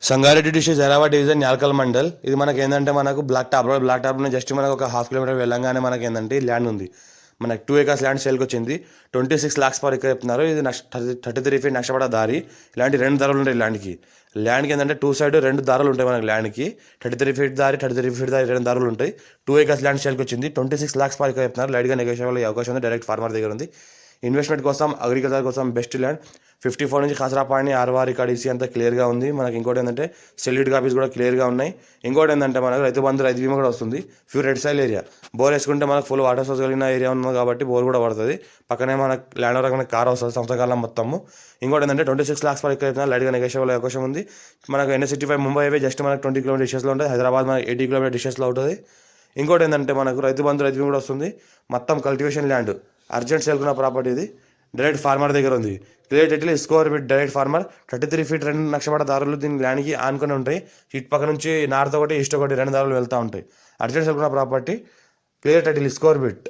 Sangareddy district Zaheerabad division Yalkal mandal. ఇది మనకి ఏంటంటే మనకు బ్లాక్ టాప్ జస్ట్ మనకు ఒక హాఫ్ కిలోమీటర్ వెళ్ళంగానే మనకి ఏంటంటే ల్యాండ్ ఉంది. మనకి 2 acres ల్యాండ్ సేల్కి వచ్చింది. 26 lakhs పర్ ఎకర్ చెప్తున్నారు. ఇది 33 feet నష్టపడ దారి. ఇలాంటి 2 దారులు ఉంటాయి ల్యాండ్కి ఏంటంటే 2 side 2 దారులు ఉంటాయి మనకి ల్యాండ్కి. 33 feet దారి 33 feet దారి 2 దారులు ఉంటాయి. 2 acres ల్యాండ్ సేల్కి వచ్చింది. 26 lakhs పర్ ఎకర్ చెప్తున్నారు. లైట్గా నెగోషియబుల్ అయ్యే అవకాశం ఉంది. డైరెక్ట్ ఫార్మర్ దగ్గర ఉంది. ఇన్వెస్ట్మెంట్ కోసం అగ్రికల్చర్ కోసం బెస్ట్ ల్యాండ్. 54 నుంచి ఖసరాపాణి ఆర్వార్ ఇక్కడ ఈసీ అంతా క్లియర్గా ఉంది. మనకి ఇంకోటి ఏంటంటే సెల్యూట్ కాపీస్ కూడా క్లియర్గా ఉన్నాయి. ఇంకోటి ఏంటంటే మనకు రైతు బంధు రైతు బీమా కూడా వస్తుంది. Pure red సైల్ area. బోర్ వేసుకుంటే మనకు ఫుల్ వాటర్ సోర్స్ కలిగిన ఏరియా ఉంది కాబట్టి బోర్ కూడా పడుతుంది. పక్కనే మనకు ల్యాండ్ వరకు మనకి కార్ వస్తుంది సంవత్సరాల మొత్తము. ఇంకోటి ఏంటంటే 26 lakhs పర్ ఎకర్ లైట్గా నెగోషియబుల్ అయ్యే అవకాశం ఉంది. మనకు NH65 ముంబై హైవే జస్ట్ మనకు 20 km డిస్టెన్స్లో ఉంటుంది. హైదరాబాద్ మనకి 80 km డిస్టెన్స్లో ఉంటుంది. ఇంకోటి ఏంటంటే మనకు రైతు బంధు రైతు బీమా కూడా వస్తుంది. మొత్తం కల్టివేషన్ ల్యాండ్ అర్జెంట్ సేల్కున్న ప్రాపర్టీ ఇది. డైరెక్ట్ ఫార్మర్ దగ్గర ఉంది. Clear title score with direct farmer. 33 feet 2 నక్షపడ దారులు దీని ల్యాండ్కి ఆనుకొని ఉంటాయి. ఇటు పక్క నుంచి నార్త్ ఒకటి ఈస్ట్ ఒకటి 2 దారులు వెళ్తూ ఉంటాయి. అర్జెంట్ సేల్కున్న ప్రాపర్టీ. క్లియర్ టైటిల్ స్కోర్ బిట్.